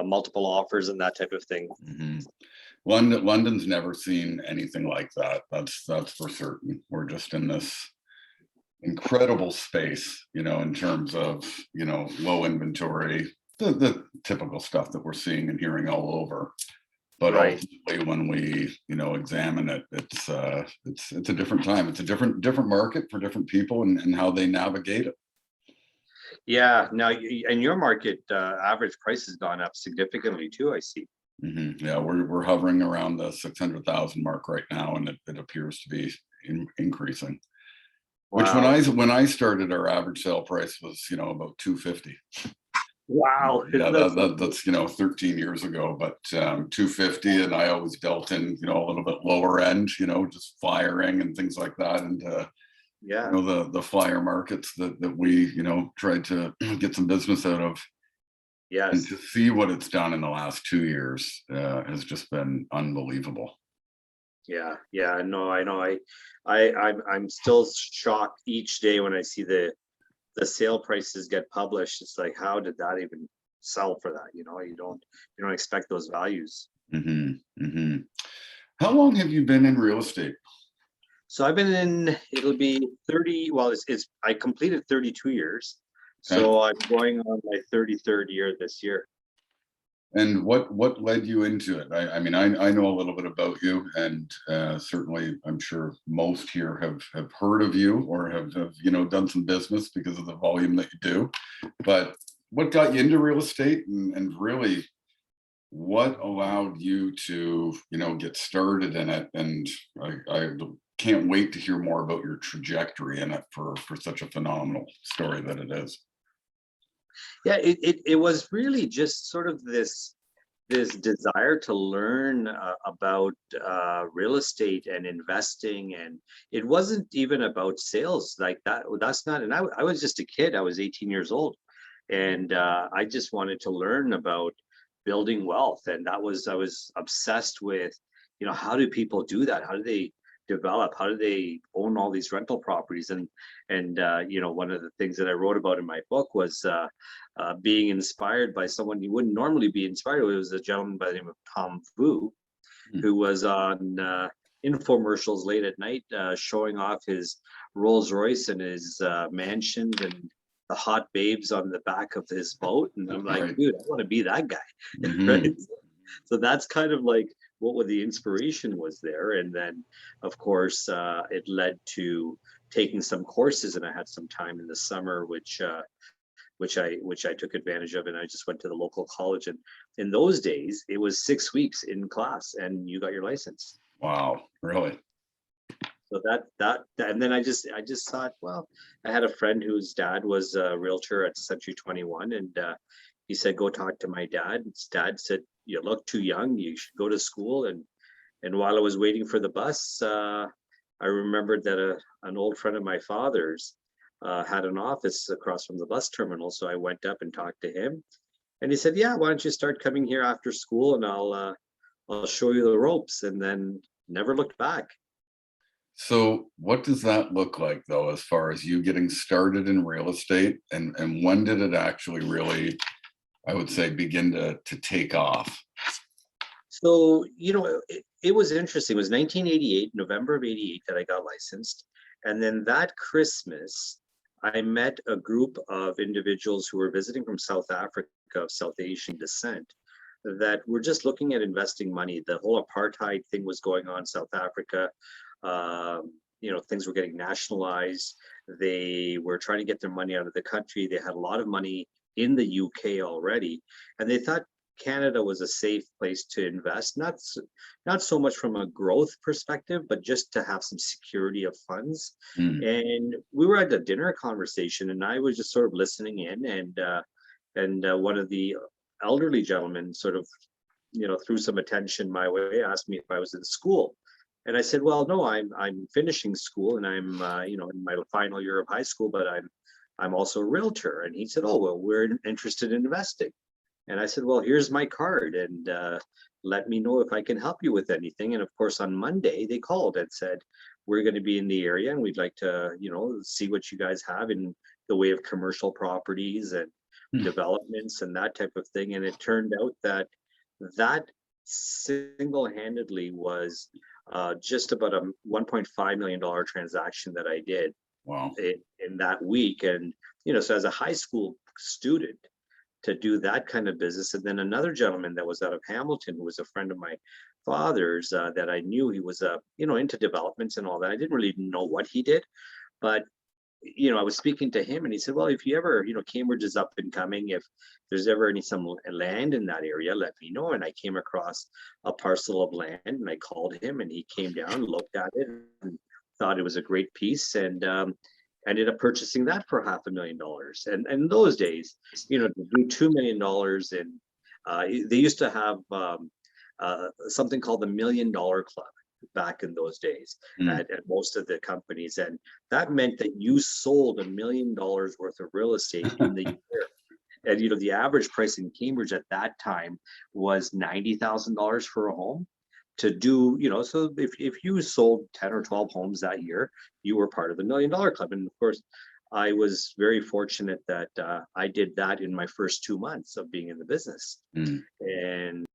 multiple offers and that type of thing. Mm-hmm. London's never seen anything like that. That's for certain. We're just in this incredible space, in terms of, low inventory, the typical stuff that we're seeing and hearing all over. But Right. ultimately, when we, examine it, it's a different time. It's a different market for different people and how they navigate it. Yeah. Now, in your market, average price has gone up significantly too, I see. Mm-hmm. Yeah, we're hovering around the 600,000 mark right now, and it appears to be increasing. Which Wow. when I started, our average sale price was, about 250. Wow. Yeah, That's that's 13 years ago, but 250, and I always dealt in, a little bit lower end, just firing and things like that, and yeah. the flyer markets that we, tried to get some business out of. And Yes. to see what it's done in the last 2 years has just been unbelievable. Yeah. Yeah. No, I know. I'm still shocked each day when I see the sale prices get published. It's like, how did that even sell for that? You don't expect those values. Mm-hmm, mm-hmm. How long have you been in real estate? So I've been it'll be 30, well, I completed 32 years. Okay. So I'm going on my 33rd year this year. And what led you into it? I mean, I know a little bit about you, and certainly I'm sure most here have heard of you or have done some business because of the volume that you do. But what got you into real estate, and really what allowed you to get started in it? And I can't wait to hear more about your trajectory in it for such a phenomenal story that it is. Yeah, it was really just sort of this desire to learn about real estate and investing, and it wasn't even about sales like that. That's not, and I was just a kid. I was 18 years old, and I just wanted to learn about building wealth, and I was obsessed with, how do people do that? How do they develop? How do they own all these rental properties? And one of the things that I wrote about in my book was being inspired by someone you wouldn't normally be inspired with. It was a gentleman by the name of Tom Vu, who was on infomercials late at night, showing off his Rolls Royce and his mansions and the hot babes on the back of his boat. And I'm like, Right. dude, I want to be that guy. Mm-hmm. Right. So that's kind of like what the inspiration was there. And then, of course, it led to taking some courses, and I had some time in the summer, which I took advantage of, and I just went to the local college. And in those days, it was 6 weeks in class, and you got your license. Wow, really? So and then I just thought, well, I had a friend whose dad was a realtor at Century 21, and he said, go talk to my dad. His dad said, you look too young, you should go to school. And while I was waiting for the bus, I remembered that an old friend of my father's had an office across from the bus terminal. So I went up and talked to him, and he said, yeah, why don't you start coming here after school, and I'll show you the ropes. And then never looked back. So what does that look like, though, as far as you getting started in real estate, and when did it actually really, I would say, begin to take off? So, it was interesting. It was 1988, November of 88, that I got licensed. And then that Christmas, I met a group of individuals who were visiting from South Africa, of South Asian descent, that were just looking at investing money. The whole apartheid thing was going on in South Africa. Things were getting nationalized. They were trying to get their money out of the country. They had a lot of money in the UK already, and they thought Canada was a safe place to invest, not so much from a growth perspective, but just to have some security of funds. Mm. And we were at a dinner conversation, and I was just sort of listening in, and one of the elderly gentlemen sort of, threw some attention my way, asked me if I was in school. And I said, well, no, I'm finishing school, and I'm in my final year of high school, but I'm also a realtor. And he said, oh, well, we're interested in investing. And I said, well, here's my card, and let me know if I can help you with anything. And of course, on Monday, they called and said, we're going to be in the area, and we'd like to, see what you guys have in the way of commercial properties. And developments and that type of thing. And it turned out that that single-handedly was just about a $1.5 million transaction that I did Wow. in that week. And, so as a high school student, to do that kind of business. And then another gentleman that was out of Hamilton, who was a friend of my father's, that I knew, he was, into developments and all that. I didn't really know what he did, but I was speaking to him and he said, well, if you ever, Cambridge is up and coming. If there's ever some land in that area, let me know. And I came across a parcel of land and I called him and he came down, looked at it and thought it was a great piece, and ended up purchasing that for $500,000. And in those days, to do $2 million in, they used to have something called the $1 Million Club back in those days at most of the companies. And that meant that you sold $1 million worth of real estate in the year. And, the average price in Cambridge at that time was $90,000 for a home. To do, so if you sold 10 or 12 homes that year, you were part of the $1 Million Club. And of course, I was very fortunate that I did that in my first 2 months of being in the business. And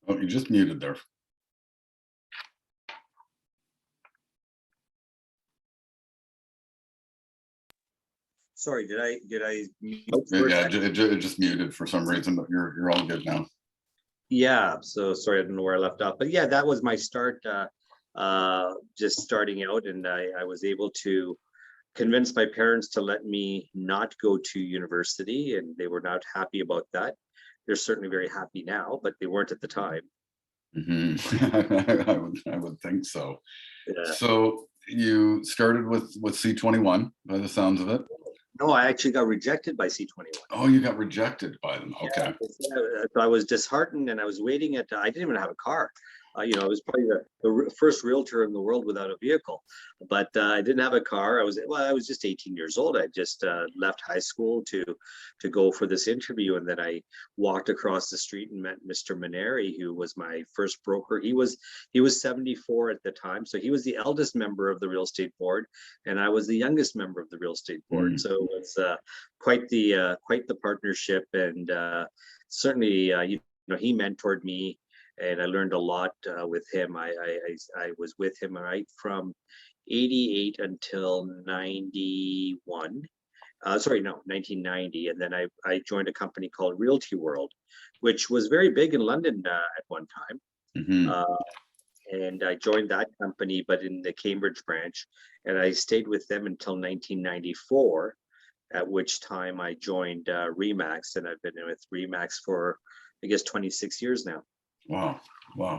Oh, you just muted there. sorry, did I mute Yeah, for a second? it just muted for some reason, but you're all good now. Yeah, so sorry, I don't know where I left off, but yeah, that was my start, just starting out, and I was able to convince my parents to let me not go to university, and they were not happy about that. They're certainly very happy now, but they weren't at the time. I would think so. Yeah. So you started with C21 by the sounds of it. No, I actually got rejected by C21. Oh, you got rejected by them. Okay. Yeah, so I was disheartened, and I was waiting at. I didn't even have a car. I was probably the first realtor in the world without a vehicle, but I didn't have a car. I was just 18 years old. I just left high school to go for this interview, and then I walked across the street and met Mr. Maneri, who was my first broker. He was 74 at the time, so he was the eldest member of the real estate board, and I was the youngest member of the real estate board. So it's quite the partnership, and certainly he mentored me. And I learned a lot with him. I was with him right from 88 until 91. 1990. And then I joined a company called Realty World, which was very big in London at one time. And I joined that company, but in the Cambridge branch. And I stayed with them until 1994, at which time I joined Remax. And I've been with Remax for, I guess, 26 years now. Wow.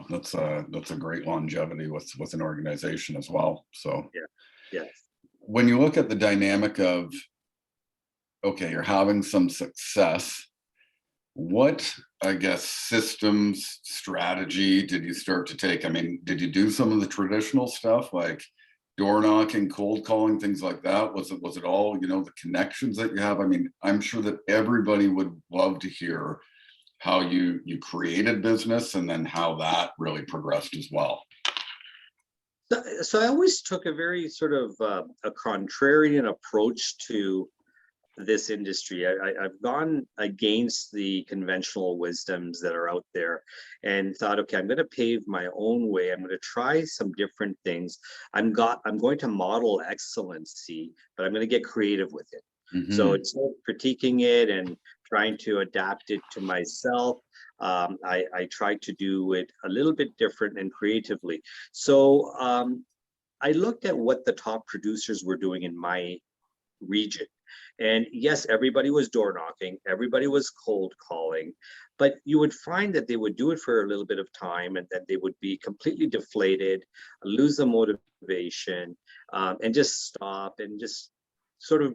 That's a great longevity with an organization as well. So yeah. When you look at the dynamic of, okay, you're having some success, what, I guess, systems, strategy did you start to take? I mean, did you do some of the traditional stuff like door knocking, cold calling, things like that? Was it all, the connections that you have? I mean, I'm sure that everybody would love to hear how you created business and then how that really progressed as well. So I always took a very sort of a contrarian approach to this industry. I've gone against the conventional wisdoms that are out there and thought, okay, I'm going to pave my own way. I'm going to try some different things. I'm going to model excellency, but I'm going to get creative with it. So it's critiquing it and trying to adapt it to myself. I tried to do it a little bit different and creatively. So I looked at what the top producers were doing in my region. And yes, everybody was door knocking, everybody was cold calling, but you would find that they would do it for a little bit of time and then they would be completely deflated, lose the motivation, and just stop and just sort of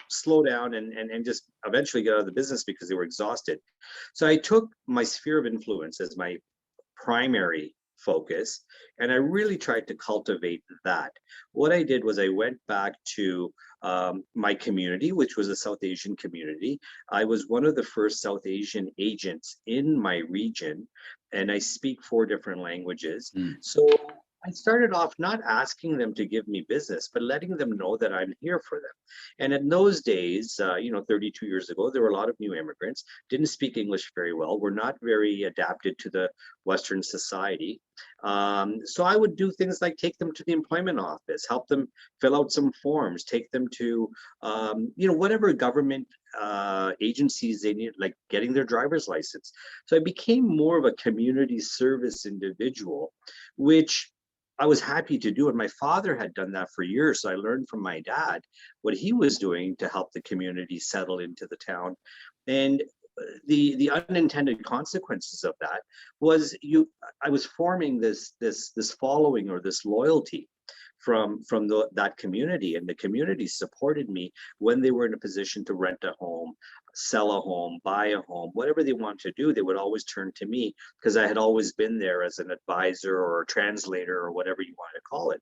slow down and just eventually get out of the business because they were exhausted. So I took my sphere of influence as my primary focus, and I really tried to cultivate that. What I did was I went back to my community, which was a South Asian community. I was one of the first South Asian agents in my region, and I speak 4 different languages. So I started off not asking them to give me business, but letting them know that I'm here for them. And in those days, 32 years ago, there were a lot of new immigrants, didn't speak English very well, were not very adapted to the Western society. So I would do things like take them to the employment office, help them fill out some forms, take them to, whatever government agencies they need, like getting their driver's license. So I became more of a community service individual, which I was happy to do. And my father had done that for years. So I learned from my dad what he was doing to help the community settle into the town. And the unintended consequences of that was I was forming this following or this loyalty from that community, and the community supported me when they were in a position to rent a home, sell a home, buy a home, whatever they want to do. They would always turn to me because I had always been there as an advisor or a translator or whatever you want to call it.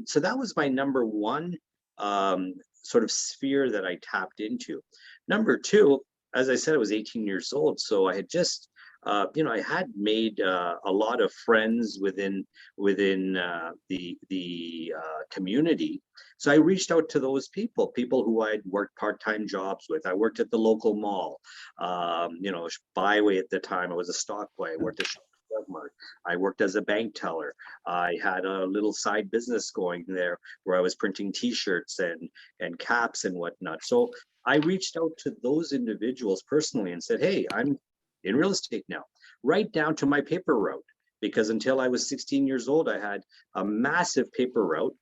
So that was my number one sort of sphere that I tapped into. Number two, as I said, I was 18 years old, so I had just I had made a lot of friends within the community. So I reached out to those people who I'd worked part-time jobs with. I worked at the local mall, Byway at the time. I was a stock boy. I worked at Drug Mart. I worked as a bank teller. I had a little side business going there where I was printing T-shirts and caps and whatnot. So I reached out to those individuals personally and said, "Hey, I'm in real estate now," right down to my paper route. Because until I was 16 years old, I had a massive paper route,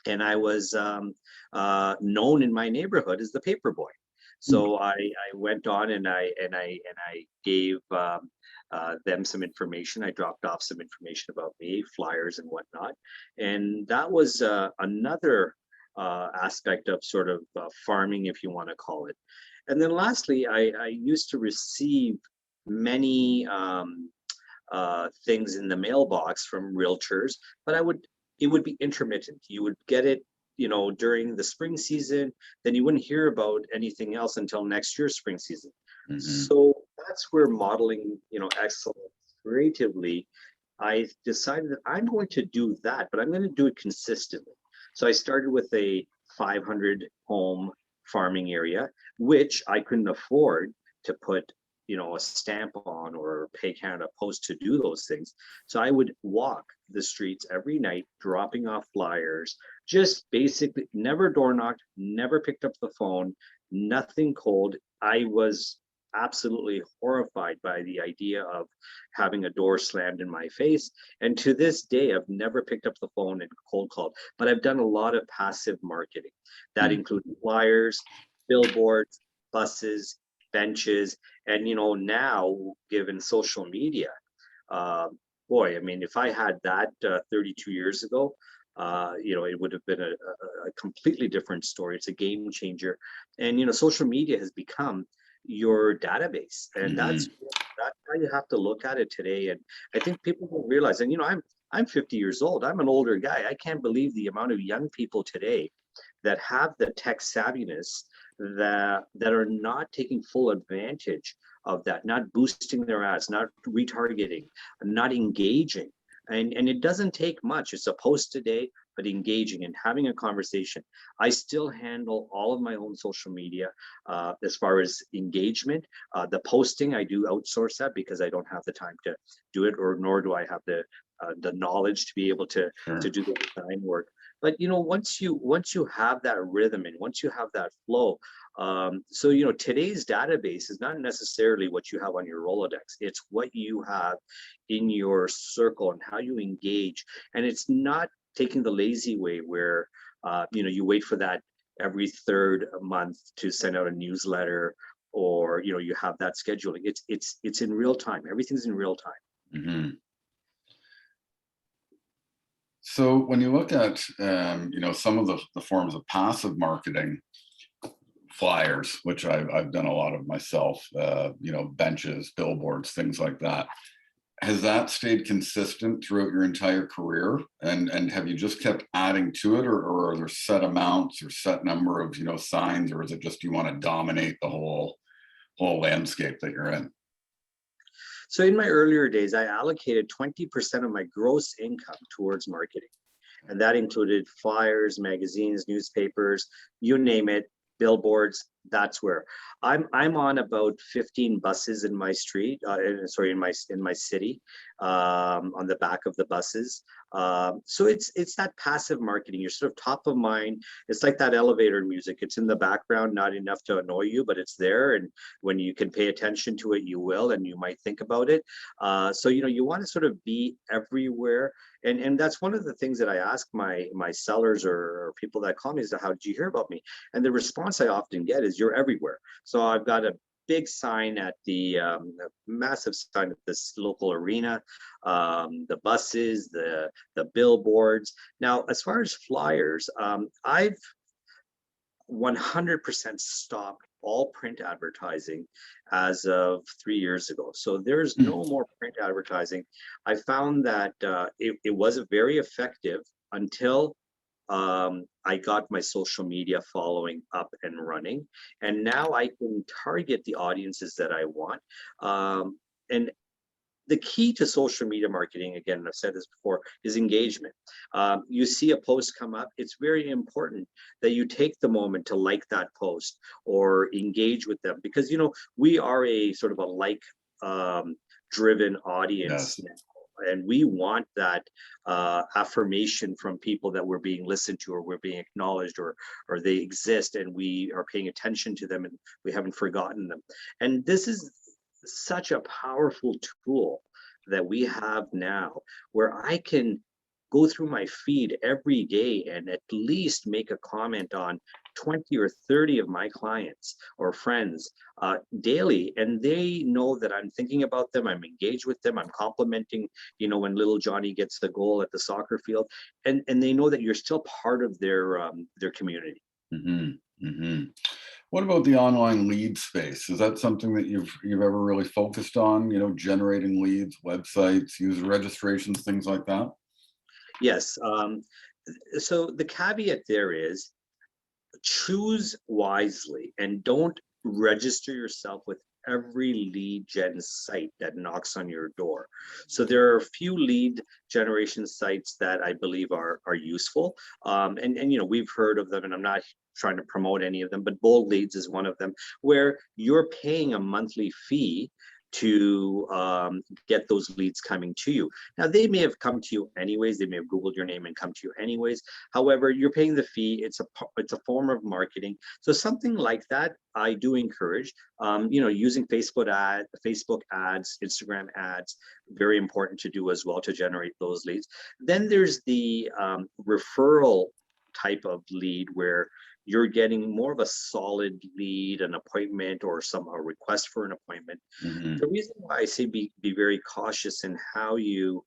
and I was known in my neighborhood as the paper boy. So I went on and I gave them some information. I dropped off some information about me, flyers and whatnot, and that was another aspect of sort of farming, if you want to call it. And then lastly, I used to receive many things in the mailbox from realtors, but it would be intermittent. You would get it, during the spring season, then you wouldn't hear about anything else until next year's spring season. Mhm. So that's where modeling, excellence creatively, I decided that I'm going to do that, but I'm going to do it consistently. So I started with a 500 home farming area, which I couldn't afford to put, a stamp on or pay Canada Post to do those things. So I would walk the streets every night, dropping off flyers, just basically never door knocked, never picked up the phone, nothing cold. I was absolutely horrified by the idea of having a door slammed in my face. And to this day, I've never picked up the phone and cold called, but I've done a lot of passive marketing. That Mm. included flyers, billboards, buses, benches, and now given social media, uh, boy, I mean, if I had that 32 years ago, it would have been a completely different story. It's a game changer, and social media has become your database, and Mhm. that's how you have to look at it today. And I think people don't realize. And I'm 50 years old. I'm an older guy. I can't believe the amount of young people today that have the tech savviness that are not taking full advantage of that, not boosting their ads, not retargeting, not engaging. And it doesn't take much. It's a post a day, but engaging and having a conversation. I still handle all of my own social media as far as engagement. The posting, I do outsource that because I don't have the time to do it, or nor do I have the knowledge to be able to Sure. do the design work. But once you have that rhythm and once you have that flow, so today's database is not necessarily what you have on your Rolodex. It's what you have in your circle and how you engage. And it's not taking the lazy way where you wait for that every third month to send out a newsletter, or you have that scheduling. It's in real time. Everything's in real time. Mhm. So when you look at some of the forms of passive marketing, flyers, which I've done a lot of myself, benches, billboards, things like that. Has that stayed consistent throughout your entire career? And have you just kept adding to it, or are there set amounts or set number of signs, or is it just you want to dominate the whole landscape that you're in? So in my earlier days, I allocated 20% of my gross income towards marketing. And that included flyers, magazines, newspapers, you name it, billboards. That's where I'm on about 15 buses in my street. Sorry, in my city, on the back of the buses. So it's that passive marketing. You're sort of top of mind. It's like that elevator music. It's in the background, not enough to annoy you, but it's there. And when you can pay attention to it, you will, and you might think about it. So you want to sort of be everywhere. And that's one of the things that I ask my sellers or people that call me is, how did you hear about me? And the response I often get is, you're everywhere. So I've got a big sign at a massive sign at this local arena, the buses, the billboards. Now, as far as flyers, I've 100% stopped all print advertising as of 3 years ago. So there's no more print advertising. I found that it was very effective until I got my social media following up and running. And now I can target the audiences that I want. And the key to social media marketing, again, and I've said this before, is engagement. You see a post come up, it's very important that you take the moment to like that post or engage with them, because we are a sort of a driven audience Yes. now, and we want that affirmation from people that we're being listened to, or we're being acknowledged, or they exist and we are paying attention to them and we haven't forgotten them. And this is such a powerful tool that we have now, where I can go through my feed every day and at least make a comment on 20 or 30 of my clients or friends daily, and they know that I'm thinking about them, I'm engaged with them, I'm complimenting, when little Johnny gets the goal at the soccer field, and they know that you're still part of their community. What about the online lead space? Is that something that you've ever really focused on? Generating leads, websites, user registrations, things like that? Yes. So the caveat there is, choose wisely and don't register yourself with every lead gen site that knocks on your door. So there are a few lead generation sites that I believe are useful. And we've heard of them, and I'm not trying to promote any of them, but Bold Leads is one of them, where you're paying a monthly fee to get those leads coming to you. Now, they may have come to you anyways. They may have Googled your name and come to you anyways. However, you're paying the fee. It's a form of marketing. So something like that, I do encourage. Using Facebook ads, Instagram ads, very important to do as well to generate those leads. Then there's the referral type of lead, where you're getting more of a solid lead, an appointment, or a request for an appointment. The reason why I say be very cautious in how you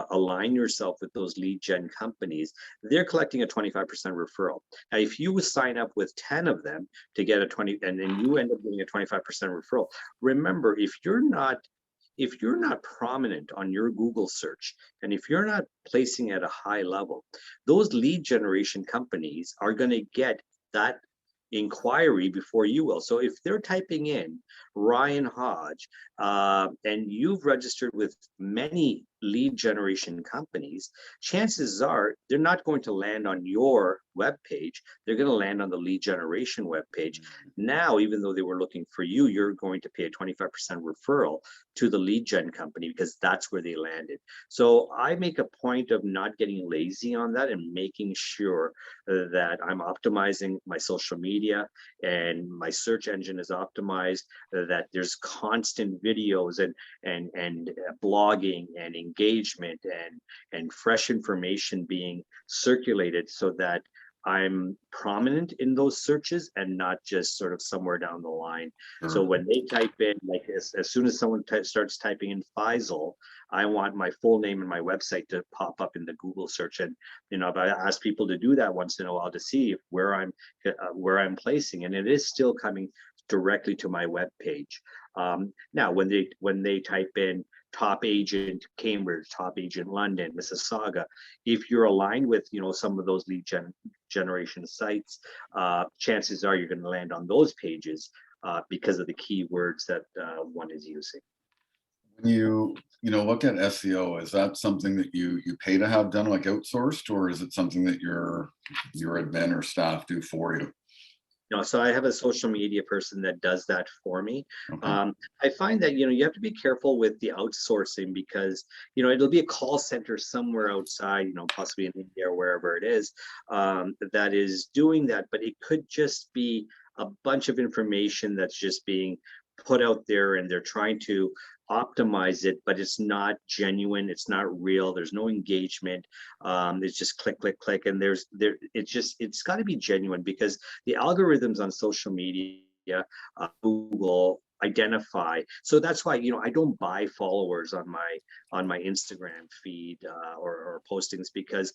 align yourself with those lead gen companies, they're collecting a 25% referral. Now, if you sign up with 10 of them to get a 20, and then you end up getting a 25% referral, remember, if you're not prominent on your Google search, and if you're not placing at a high level, those lead generation companies are going to get that inquiry before you will. So if they're typing in Ryan Hodge, and you've registered with many lead generation companies, chances are they're not going to land on your web page. They're going to land on the lead generation web page. Now, even though they were looking for you, you're going to pay a 25% referral to the lead gen company, because that's where they landed. So I make a point of not getting lazy on that and making sure that I'm optimizing my social media and my search engine is optimized, that there's constant videos and blogging and engagement and fresh information being circulated, so that I'm prominent in those searches and not just sort of somewhere down the line. So when they type in, like as soon as someone starts typing in Faisal, I want my full name and my website to pop up in the Google search. And I've asked people to do that once in a while to see if where I'm placing, and it is still coming directly to my web page. Now, when they type in top agent Cambridge, top agent London, Mississauga, if you're aligned with some of those lead generation sites, chances are you're going to land on those pages because of the keywords that one is using. When you know, look at SEO, is that something that you pay to have done, like outsourced, or is it something that your admin or staff do for you? No, so I have a social media person that does that for me. Okay. Um, I find that, you have to be careful with the outsourcing because, it'll be a call center somewhere outside, possibly in India or wherever it is, that is doing that. But it could just be a bunch of information that's just being put out there and they're trying to optimize it, but it's not genuine, it's not real, there's no engagement. It's just click, click, click, and it's got to be genuine because the algorithms on social media, Google identify. So that's why I don't buy followers on my Instagram feed or postings because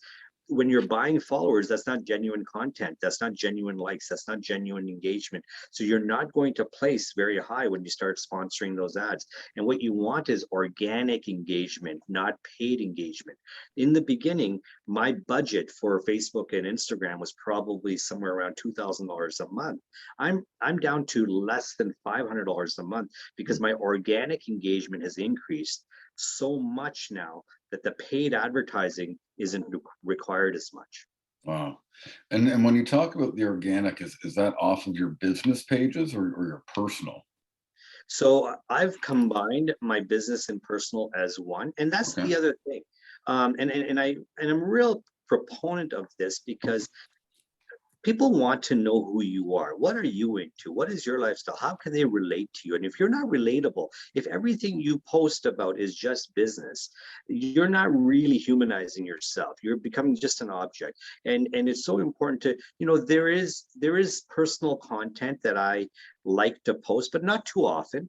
when you're buying followers, that's not genuine content. That's not genuine likes. That's not genuine engagement. So you're not going to place very high when you start sponsoring those ads. And what you want is organic engagement, not paid engagement. In the beginning, my budget for Facebook and Instagram was probably somewhere around $2,000 a month. I'm down to less than $500 a month because my organic engagement has increased so much now that the paid advertising isn't required as much. Wow. And when you talk about the organic, is that off of your business pages or your personal? So I've combined my business and personal as one, and that's Okay. the other thing. I'm a real proponent of this because people want to know who you are. What are you into? What is your lifestyle? How can they relate to you? And if you're not relatable, if everything you post about is just business, you're not really humanizing yourself. You're becoming just an object. And it's so important to, there is personal content that I like to post, but not too often.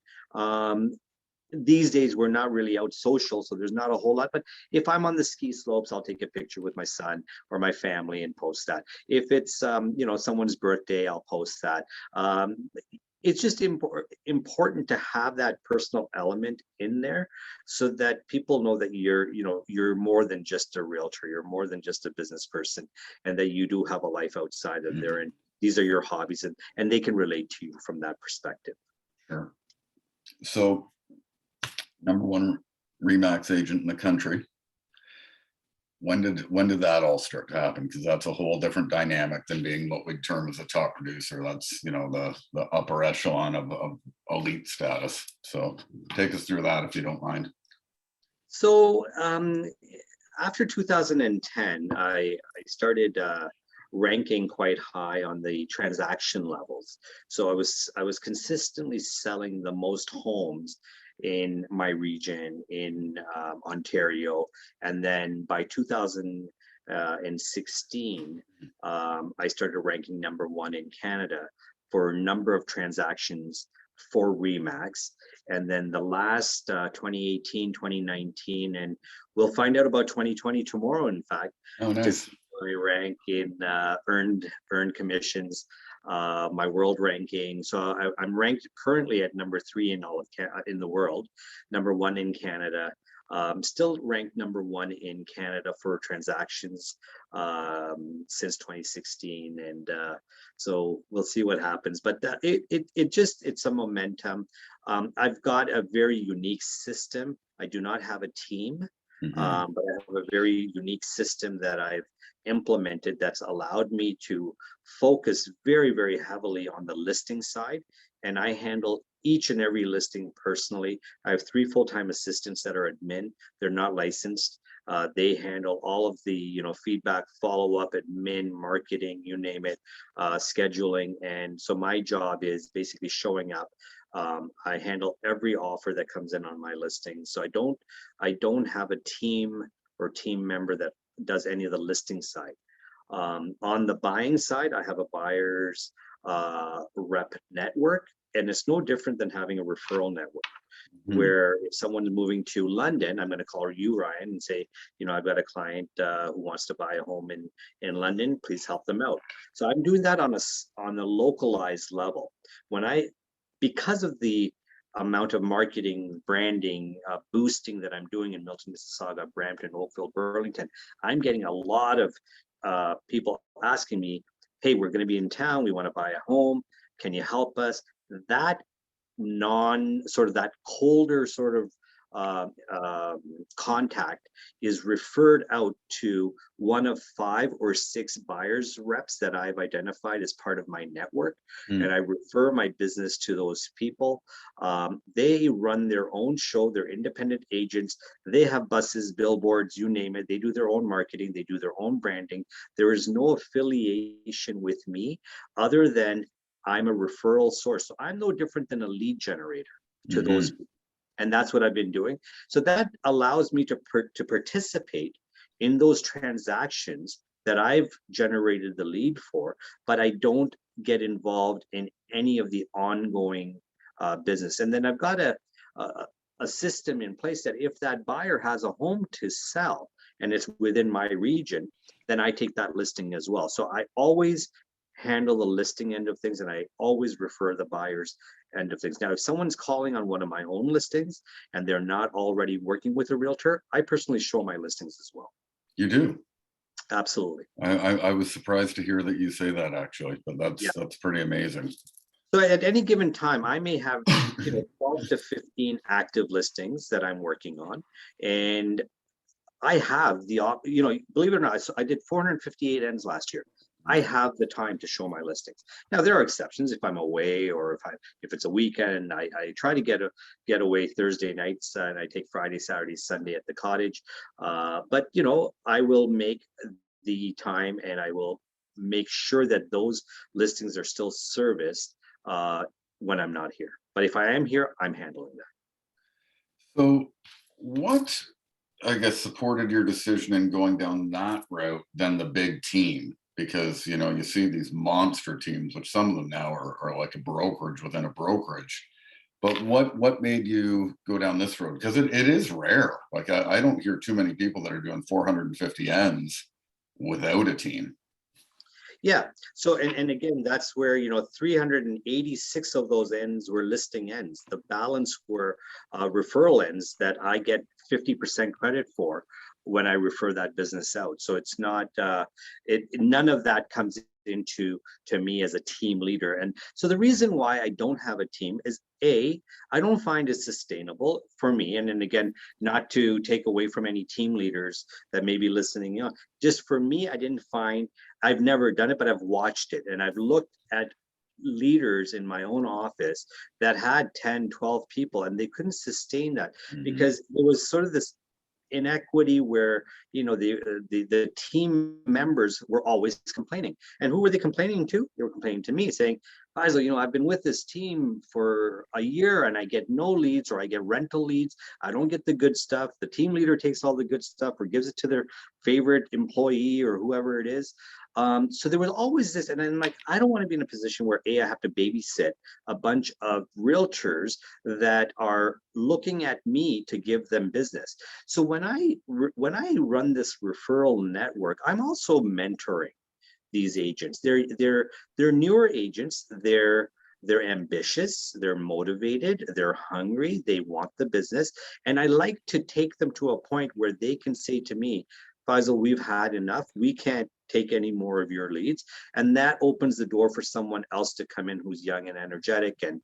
These days we're not really out social, so there's not a whole lot. But if I'm on the ski slopes, I'll take a picture with my son or my family and post that. If it's someone's birthday, I'll post that. It's just important to have that personal element in there so that people know that you're more than just a realtor, you're more than just a business person, and that you do have a life outside of there, Mhm. and these are your hobbies, and they can relate to you from that perspective. Sure. So, number one Remax agent in the country. When did that all start to happen? Because that's a whole different dynamic than being what we'd term as a top producer. That's the upper echelon of elite status. So take us through that if you don't mind. So after 2010, I started ranking quite high on the transaction levels. So I was consistently selling the most homes in my region in Ontario, and then by 2016, I started ranking number one in Canada for number of transactions for Remax. And then the last 2018, 2019, and we'll find out about 2020 tomorrow, in fact, Oh, to nice. see where we rank in earned commissions, my world ranking. So I'm ranked currently at number three in in the world, number one in Canada. Still ranked number one in Canada for transactions since 2016, and so we'll see what happens. But it's a momentum. I've got a very unique system. I do not have a team, Hmm. but I have a very unique system that I've implemented that's allowed me to focus very, very heavily on the listing side. And I handle each and every listing personally. I have three full-time assistants that are admin. They're not licensed. They handle all of the feedback, follow-up, admin, marketing, you name it, scheduling. And so my job is basically showing up. I handle every offer that comes in on my listing. So I don't have a team or team member that does any of the listing side. On the buying side, I have a buyer's rep network, and it's no different than having a referral network. Hmm. Where if someone's moving to London, I'm going to call you, Ryan, and say, I've got a client who wants to buy a home in London. Please help them out. So I'm doing that on a localized level. When I Because of the amount of marketing, branding, boosting that I'm doing in Milton, Mississauga, Brampton, Oakville, Burlington, I'm getting a lot of people asking me, "Hey, we're going to be in town. We want to buy a home. Can you help us?" That non sort of that colder sort of contact is referred out to one of 5 or 6 buyers reps that I've identified as part of my network, Mm. and I refer my business to those people. They run their own show, they're independent agents, they have buses, billboards, you name it, they do their own marketing, they do their own branding. There is no affiliation with me other than I'm a referral source. So I'm no different than a lead generator to those Hmm. people. And that's what I've been doing. So that allows me to participate in those transactions that I've generated the lead for, but I don't get involved in any of the ongoing business. And then I've got a, a system in place that if that buyer has a home to sell and it's within my region, then I take that listing as well. So I always handle the listing end of things and I always refer the buyers end of things. Now, if someone's calling on one of my own listings and they're not already working with a realtor, I personally show my listings as well. You do. Absolutely. I was surprised to hear that you say that actually, but Yeah. that's pretty amazing. So at any given time, I may have 12 to 15 active listings that I'm working on. And I have believe it or not, so I did 458 ends last year. I have the time to show my listings. Now there are exceptions if I'm away or if it's a weekend. I try to get away Thursday nights and I take Friday, Saturday, Sunday at the cottage. But I will make the time and I will make sure that those listings are still serviced when I'm not here. But if I am here, I'm handling that. So, what, I guess, supported your decision in going down that route than the big team? Because, you see these monster teams, which some of them now are like a brokerage within a brokerage. But what made you go down this road? Because it is rare. Like I don't hear too many people that are doing 450 ends without a team. Yeah. So, and again, that's where, 386 of those ends were listing ends. The balance were referral ends that I get 50% credit for when I refer that business out. So it's not, none of that comes into to me as a team leader. And so the reason why I don't have a team is I don't find it sustainable for me. And then again, not to take away from any team leaders that may be listening, just for me, I've never done it, but I've watched it and I've looked at leaders in my own office that had 10, 12 people and they couldn't sustain that Mhm. because there was sort of this inequity where the team members were always complaining. And who were they complaining to? They were complaining to me saying, Faisal, I've been with this team for a year and I get no leads or I get rental leads. I don't get the good stuff. The team leader takes all the good stuff or gives it to their favorite employee or whoever it is. So there was always this, and then like, I don't want to be in a position where I have to babysit a bunch of realtors that are looking at me to give them business. So when I run this referral network, I'm also mentoring these agents. They're newer agents. They're ambitious, they're motivated, they're hungry, they want the business. And I like to take them to a point where they can say to me, Faisal, we've had enough. We can't take any more of your leads. And that opens the door for someone else to come in who's young and energetic and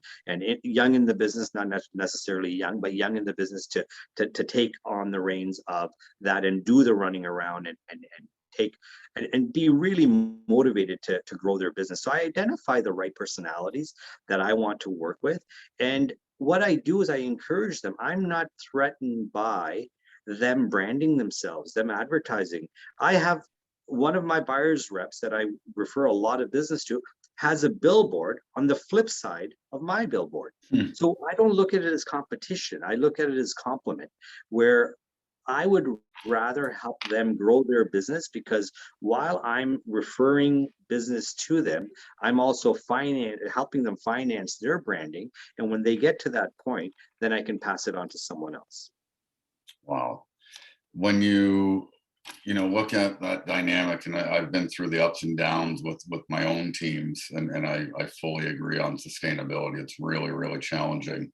young in the business, not necessarily young, but young in the business to take on the reins of that and do the running around and take and be really motivated to grow their business. So I identify the right personalities that I want to work with. And what I do is I encourage them. I'm not threatened by them branding themselves, them advertising. I have one of my buyer's reps that I refer a lot of business to has a billboard on the flip side of my billboard. Hmm. So I don't look at it as competition. I look at it as compliment, where I would rather help them grow their business because while I'm referring business to them, I'm also helping them finance their branding. And when they get to that point, then I can pass it on to someone else. Wow. When you look at that dynamic, and I've been through the ups and downs with my own teams, and I fully agree on sustainability. It's really, really challenging.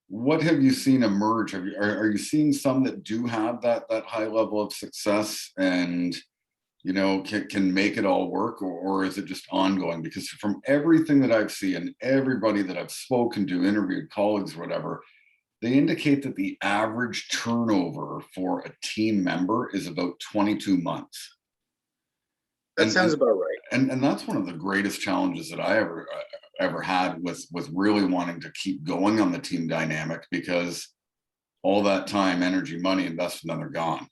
What have you seen emerge? Are you seeing some that do have that high level of success and can make it all work, or is it just ongoing? Because from everything that I've seen, everybody that I've spoken to, interviewed, colleagues, whatever, They indicate that the average turnover for a team member is about 22 months. That And, sounds and about right. and that's one of the greatest challenges that I ever had with really wanting to keep going on the team dynamic, because all that time, energy, money invested, and then they're gone.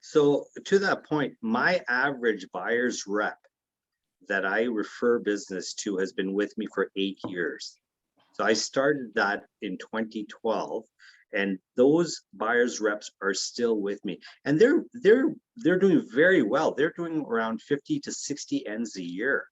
So to that point, my average buyer's rep that I refer business to has been with me for 8 years. So I started that in 2012, and those buyers reps are still with me, and they're doing very well. They're doing around 50 to 60 ends a year.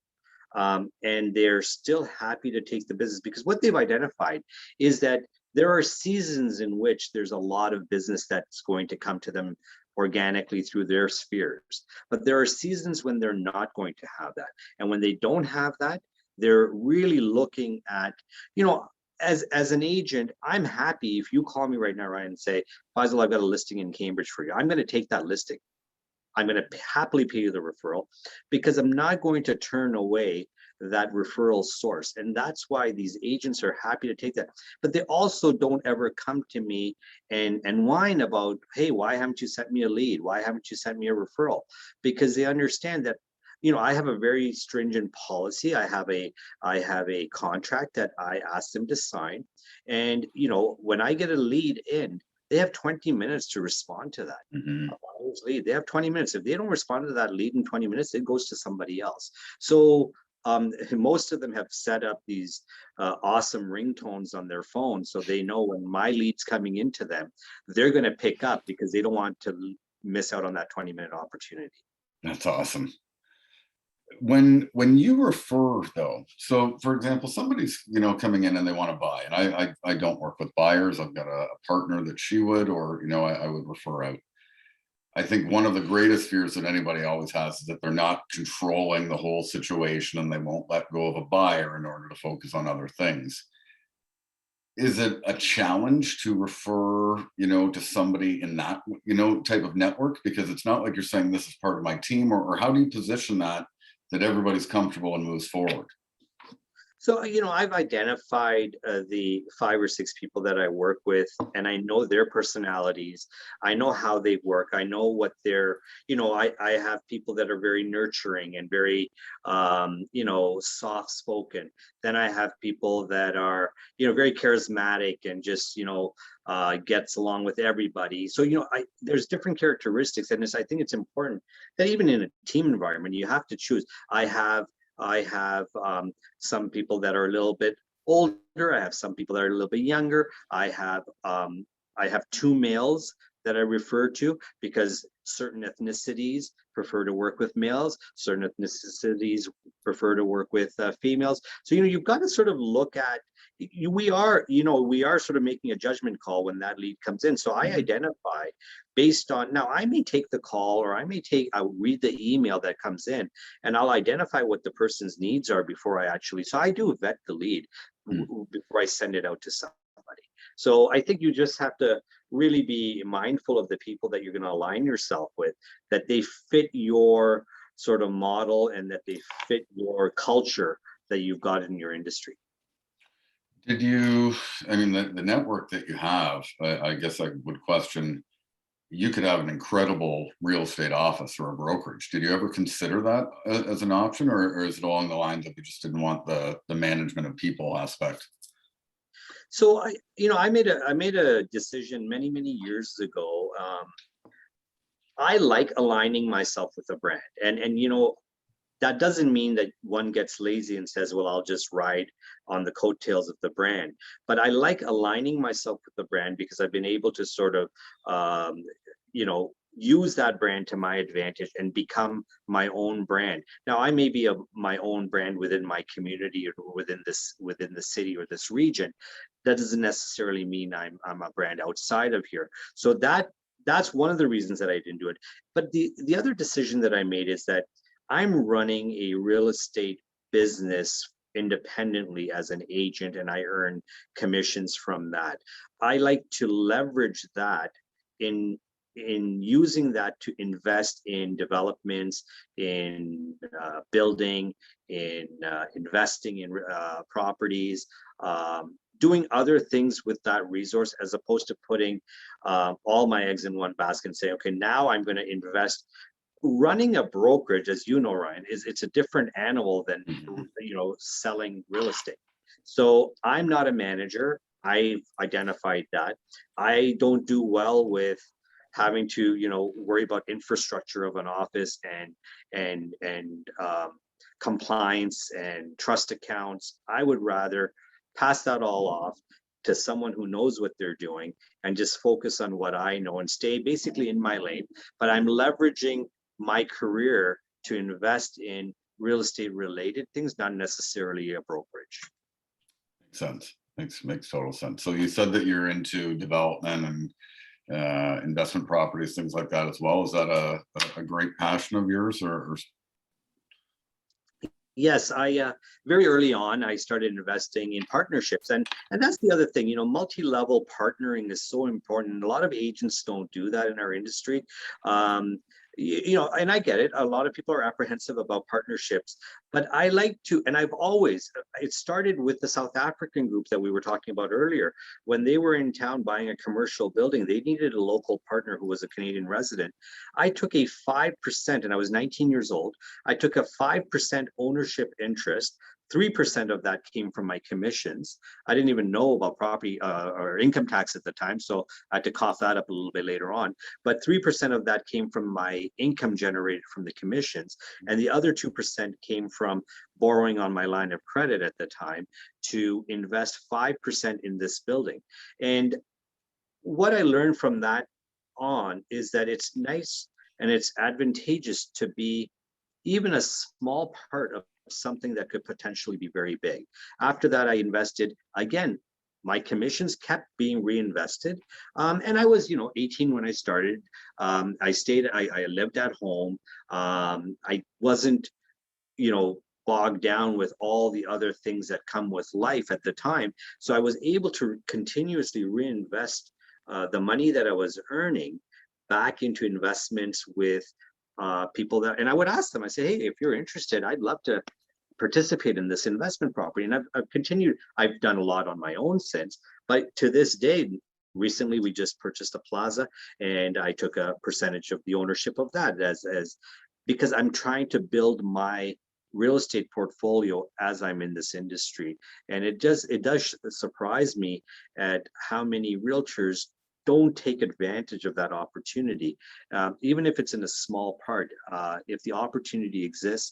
And they're still happy to take the business, because what they've identified is that there are seasons in which there's a lot of business that's going to come to them organically through their spheres, but there are seasons when they're not going to have that, and when they don't have that, they're really looking at, you know, as an agent, I'm happy if you call me right now, Ryan, and say, Faisal, I've got a listing in Cambridge for you. I'm going to take that listing. I'm going to happily pay you the referral, because I'm not going to turn away that referral source. And that's why these agents are happy to take that. But they also don't ever come to me and whine about, hey, why haven't you sent me a lead? Why haven't you sent me a referral? Because they understand that, you know, I have a very stringent policy. I have a contract that I ask them to sign. And, you know, when I get a lead in, they have 20 minutes to respond to that. Mhm. A buyer's lead, they have 20 minutes. If they don't respond to that lead in 20 minutes, it goes to somebody else. So most of them have set up these awesome ringtones on their phone, so they know when my lead's coming into them, they're going to pick up, because they don't want to miss out on that 20-minute opportunity. That's awesome. When you refer though, so for example, somebody's coming in and they want to buy, and I don't work with buyers. I've got a partner that she would, or I would refer out. I think one of the greatest fears that anybody always has is that they're not controlling the whole situation and they won't let go of a buyer in order to focus on other things. Is it a challenge to refer, to somebody in that, type of network? Because it's not like you're saying this is part of my team, or how do you position that everybody's comfortable and moves forward? So, I've identified the 5 or 6 people that I work with, and I know their personalities. I know how they work. I know what they're, I have people that are very nurturing and very, soft spoken. Then I have people that are, very charismatic and just, gets along with everybody. So, there's different characteristics. And I think it's important that even in a team environment, you have to choose. I have some people that are a little bit older. I have some people that are a little bit younger. I have 2 males that I refer to, because certain ethnicities prefer to work with males, certain ethnicities prefer to work with females. So you've got to sort of look at, we are sort of making a judgment call when that lead comes in. So I Mhm. identify based on, now I may take the call, or I'll read the email that comes in, and I'll identify what the person's needs are before so I do vet the lead Mm. before I send it out to somebody. So I think you just have to really be mindful of the people that you're going to align yourself with, that they fit your sort of model and that they fit your culture that you've got in your industry. Did you, I mean, the network that you have, I guess I would question, you could have an incredible real estate office or a brokerage. Did you ever consider that as an option, or is it along the lines of you just didn't want the management of people aspect? So I made a decision many, many years ago. I like aligning myself with a brand, and that doesn't mean that one gets lazy and says, well, I'll just ride on the coattails of the brand. But I like aligning myself with the brand, because I've been able to sort of, use that brand to my advantage and become my own brand. Now, I may be my own brand within my community, or within the city or this region. That doesn't necessarily mean I'm a brand outside of here. So that's one of the reasons that I didn't do it. But the other decision that I made is that I'm running a real estate business independently as an agent, and I earn commissions from that. I like to leverage that in using that to invest in developments, in building, in investing in properties. doing other things with that resource, as opposed to putting all my eggs in one basket and say, okay, now I'm going to invest. Running a brokerage, as you know, Ryan, it's a different animal than Mhm. selling real estate. So I'm not a manager. I've identified that. I don't do well with having to worry about infrastructure of an office and compliance and trust accounts. I would rather pass that all off to someone who knows what they're doing and just focus on what I know and stay basically in my lane. But I'm leveraging my career to invest in real estate related things, not necessarily a brokerage. Makes sense. Makes total sense. So you said that you're into development and investment properties, things like that as well. Is that a great passion of yours, or Yes, I very early on I started investing in partnerships, and that's the other thing. Multi-level partnering is so important. A lot of agents don't do that in our industry. Um, and I get it. A lot of people are apprehensive about partnerships, but I like to, and I've always. It started with the South African group that we were talking about earlier. When they were in town buying a commercial building, they needed a local partner who was a Canadian resident. I took a 5%, and I was 19 years old. I took a 5% ownership interest. 3% of that came from my commissions. I didn't even know about property or income tax at the time, so I had to cough that up a little bit later on. But 3% of that came from my income generated from the commissions. And the other 2% came from borrowing on my line of credit at the time to invest 5% in this building. And what I learned from that on is that it's nice and it's advantageous to be even a small part of something that could potentially be very big. After that, I invested again. My commissions kept being reinvested. And I was, 18 when I started. I lived at home. I wasn't, bogged down with all the other things that come with life at the time. So I was able to continuously reinvest the money that I was earning back into investments with people that, and I would ask them, I say, hey, if you're interested, I'd love to participate in this investment property. And I've continued, I've done a lot on my own since, but to this day, recently we just purchased a plaza and I took a percentage of the ownership of that as because I'm trying to build my real estate portfolio as I'm in this industry. And it does surprise me at how many realtors don't take advantage of that opportunity, even if it's in a small part. If the opportunity exists,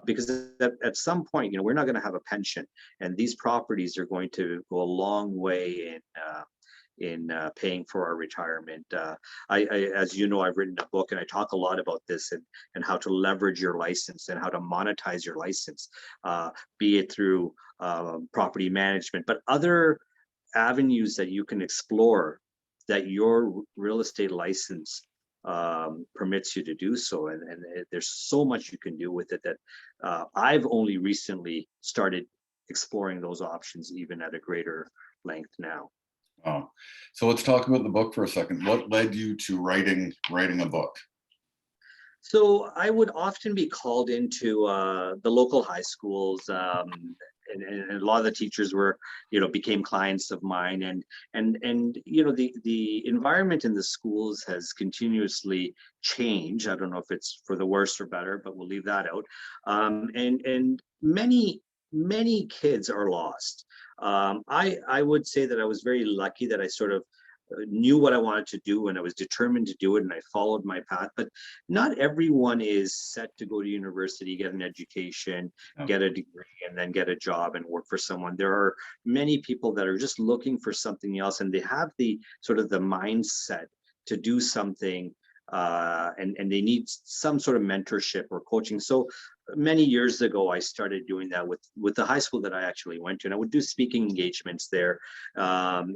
because at some point, we're not going to have a pension, and these properties are going to go a long way in paying for our retirement. As you know, I've written a book and I talk a lot about this and how to leverage your license and how to monetize your license, be it through property management, but other avenues that you can explore that your real estate license permits you to do so. And there's so much you can do with it that I've only recently started exploring those options even at a greater length now. wow. So let's talk about the book for a second. What led you to writing a book? So I would often be called into the local high schools, and a lot of the teachers were, became clients of mine, and the environment in the schools has continuously changed. I don't know if it's for the worse or better, but we'll leave that out. And many kids are lost. I would say that I was very lucky that I sort of knew what I wanted to do and I was determined to do it and I followed my path. But not everyone is set to go to university, get an education, Yeah. get a degree, and then get a job and work for someone. There are many people that are just looking for something else and they have the sort of the mindset to do something, and they need some sort of mentorship or coaching. So many years ago, I started doing that with the high school that I actually went to, and I would do speaking engagements there, and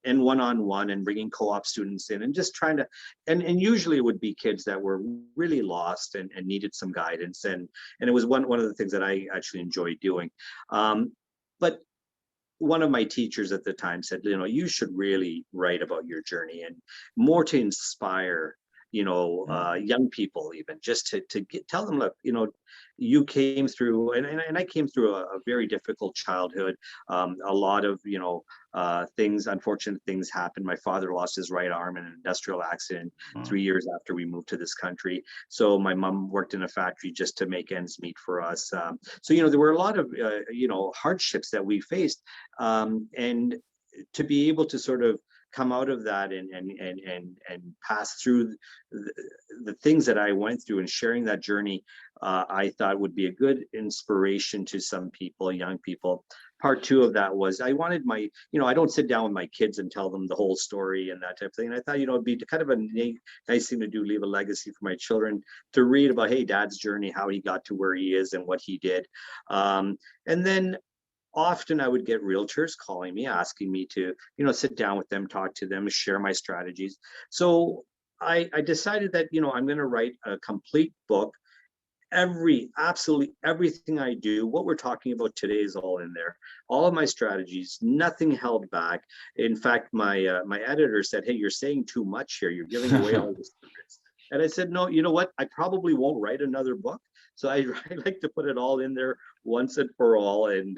one-on-one, and bringing co-op students in, and just trying to, and usually it would be kids that were really lost and needed some guidance, and it was one of the things that I actually enjoyed doing. But one of my teachers at the time said, you should really write about your journey and more to inspire young people, even just to tell them, look, you came through, and I came through a very difficult childhood. A lot of, things, unfortunate things happened. My father lost his right arm in an industrial accident Wow. 3 years after we moved to this country. So my mom worked in a factory just to make ends meet for us. So, there were a lot of, hardships that we faced. And to be able to sort of come out of that and pass through the things that I went through, and sharing that journey, I thought would be a good inspiration to some people, young people. Part two of that was, I wanted my, I don't sit down with my kids and tell them the whole story and that type of thing. And I thought, it'd be kind of a nice thing to do, leave a legacy for my children, to read about, hey, dad's journey, how he got to where he is and what he did. And then often I would get realtors calling me, asking me to, sit down with them, talk to them, share my strategies. So I decided that, I'm going to write a complete book. Absolutely everything I do, what we're talking about today, is all in there. All of my strategies, nothing held back. In fact, my editor said, hey, you're saying too much here. You're giving away all the secrets. And I said, no, you know what? I probably won't write another book. So I like to put it all in there once and for all. And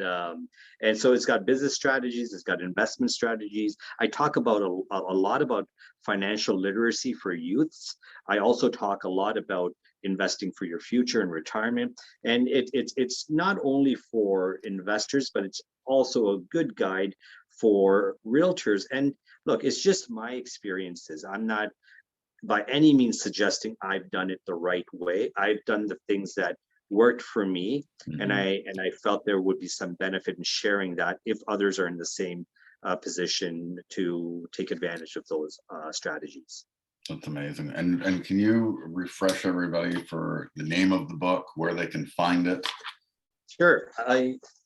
so it's got business strategies, it's got investment strategies. I talk about a lot about financial literacy for youths. I also talk a lot about investing for your future and retirement. And it's not only for investors, but it's also a good guide for realtors. And look, it's just my experiences. I'm not by any means suggesting I've done it the right way. I've done the things that worked for me, and I felt there would be some benefit in sharing that if others are in the same position to take advantage of those strategies. That's amazing. And can you refresh everybody for the name of the book, where they can find it? Sure.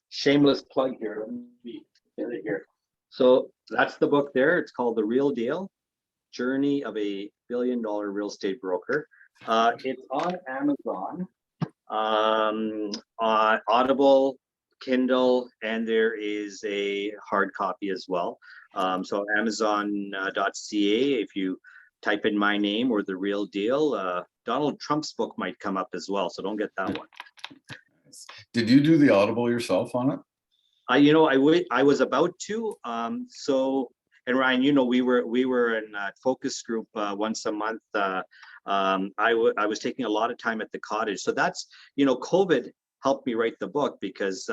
Shameless plug here. Let me get it here. So that's the book there. It's called The Real Deal: Journey of a Billion-Dollar Real Estate Broker. It's on Amazon, on Audible, Kindle, and there is a hard copy as well. So Amazon.ca, if you type in my name or The Real Deal, Donald Trump's book might come up as well, so don't get that one. Did you do the Audible yourself on it? I was about to. And Ryan, we were in a focus group once a month. I was taking a lot of time at the cottage, so that's COVID helped me write the book, because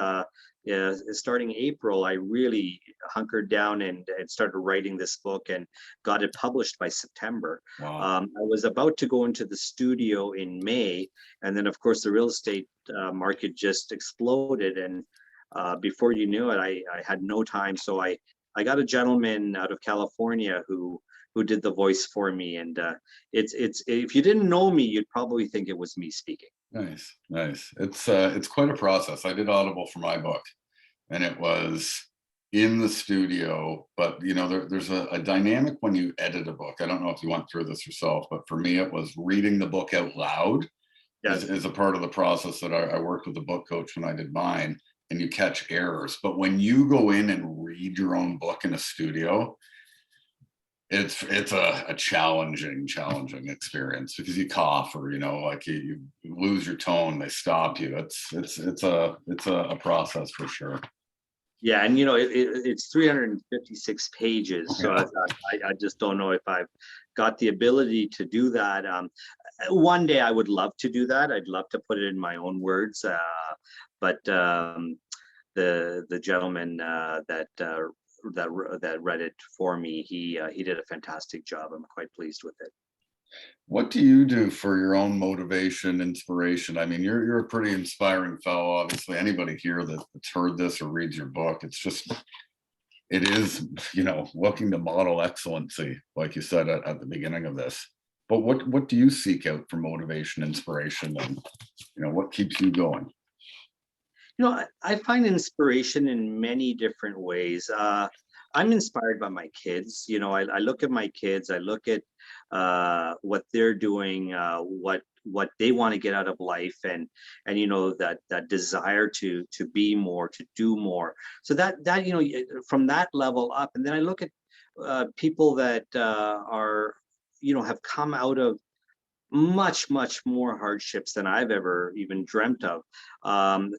starting April, I really hunkered down and started writing this book and got it published by September. Wow. I was about to go into the studio in May, and then of course the real estate market just exploded, and before you knew it, I had no time. So I got a gentleman out of California who did the voice for me, and it's if you didn't know me, you'd probably think it was me speaking. Nice. It's quite a process. I did Audible for my book, and it was in the studio, but there's a dynamic when you edit a book. I don't know if you went through this yourself, but for me, it was reading the book out loud. Yes. is a part of the process that I worked with the book coach when I did mine, and you catch errors. But when you go in and read your own book in a studio, it's a challenging experience, because you cough, or like you lose your tone, they stop you. It's a process for sure. Yeah, and it's 356 pages, so I just don't know if I've got the ability to do that. One day I would love to do that. I'd love to put it in my own words, but the gentleman that read it for me, he did a fantastic job. I'm quite pleased with it. What do you do for your own motivation, inspiration? I mean, you're a pretty inspiring fellow. Obviously, anybody here that's heard this or reads your book, it is, looking to model excellency, like you said at the beginning of this. But what do you seek out for motivation, inspiration, and what keeps you going? I find inspiration in many different ways. I'm inspired by my kids. I look at my kids, I look at what they're doing, what they want to get out of life, and that desire to be more, to do more. So that from that level up, and then I look at people that are have come out of much more hardships than I've ever even dreamt of, um,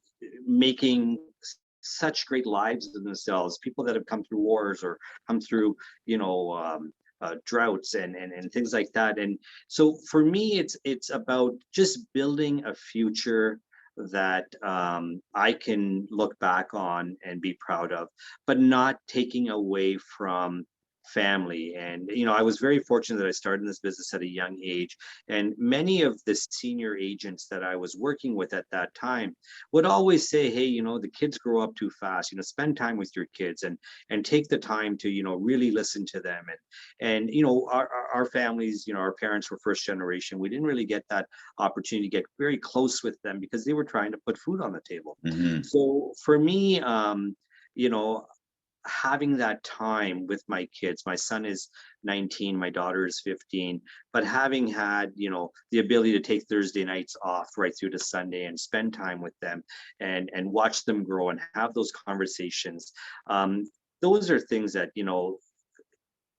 making such great lives of themselves. People that have come through wars or come through, you know, droughts and things like that. And so for me, it's about just building a future that I can look back on and be proud of, but not taking away from family. And you know, I was very fortunate that I started in this business at a young age, and many of the senior agents that I was working with at that time would always say, hey, you know, the kids grow up too fast, you know, spend time with your kids and take the time to, you know, really listen to them. And you know, our families, you know, our parents were first generation, we didn't really get that opportunity to get very close with them because they were trying to put food on the table. Hmm. So for me, you know, having that time with my kids, my son is 19, my daughter is 15, but having had, you know, the ability to take Thursday nights off right through to Sunday and spend time with them and watch them grow and have those conversations, um, those are things that, you know,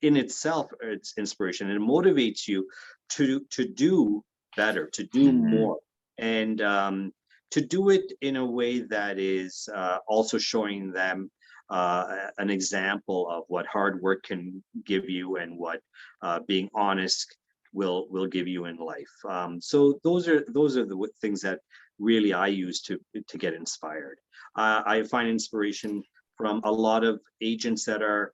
in itself it's inspiration, and it motivates you to do better, to do Hmm. more, and to do it in a way that is also showing them an example of what hard work can give you and what being honest will give you in life. So those are the things that really I use to get inspired. I find inspiration from a lot of agents that are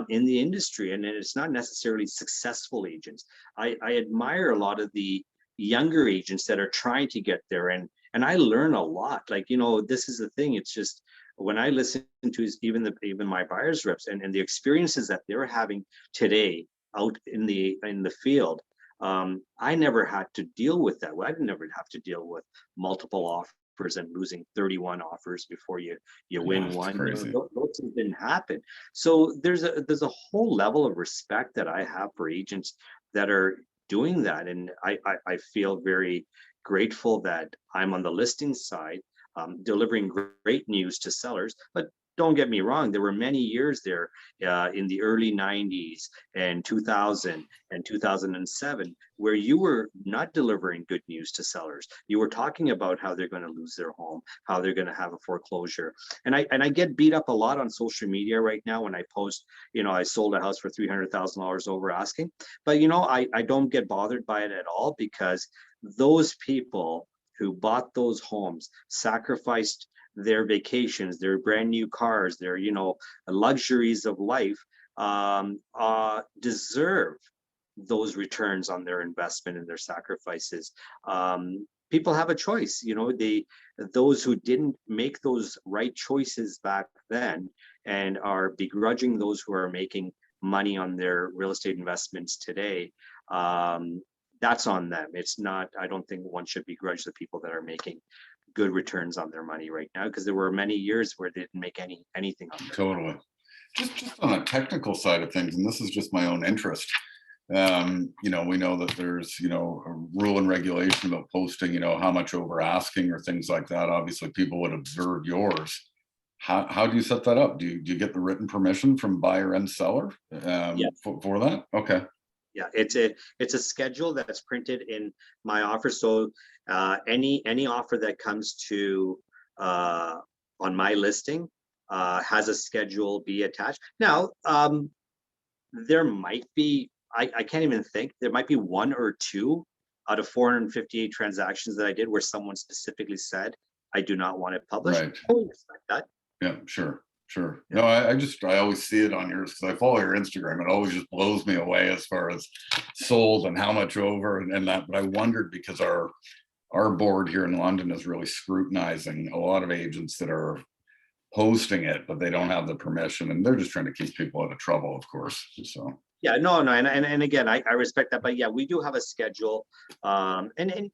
in the industry, and it's not necessarily successful agents. I admire a lot of the younger agents that are trying to get there, and I learn a lot. Like, you know, this is the thing. It's just when I listen to even my buyers reps and the experiences that they're having today out in the field, I never had to deal with that. I never have to deal with multiple offers and losing 31 offers before you Yeah, win it's one. You know, crazy. those things didn't happen. So there's a whole level of respect that I have for agents that are doing that, and I feel very grateful that I'm on the listing side, delivering great news to sellers. But don't get me wrong, there were many years there in the early 90s and 2000 and 2007 where you were not delivering good news to sellers. You were talking about how they're going to lose their home, how they're going to have a foreclosure. And I get beat up a lot on social media right now when I post, you know, I sold a house for $300,000 over asking. But you know, I don't get bothered by it at all, because those people who bought those homes sacrificed their vacations, their brand new cars, their, you know, luxuries of life, deserve those returns on their investment and their sacrifices. People have a choice, you know, those who didn't make those right choices back then and are begrudging those who are making money on their real estate investments today. That's on them. It's not, I don't think one should begrudge the people that are making good returns on their money right now, because there were many years where they didn't make anything on their money. Totally. Just on a technical side of things, and this is just my own interest. You know, we know that there's, you know, a rule and regulation about posting, you know, how much over asking or things like that. Obviously, people would observe yours. How do you set that up? Do you get the written permission from buyer and seller for that? Okay. Yeah, it's a schedule that's printed in my offer. So any offer that comes to uh, on my listing has a Schedule B attached. Now, there might be, I can't even think, there might be one or two out of 458 transactions that I did where someone specifically said, I do not want it published. Right. I would respect that. Yeah, sure, sure. Yeah. No, I always see it on yours because I follow your Instagram. It always just blows me away as far as sold and how much over and that. But I wondered because our board here in London is really scrutinizing a lot of agents that are posting it, but they don't have the permission, and they're just trying to keep people out of trouble, of course. So Yeah, no, and again, I respect that, but yeah, we do have a schedule, and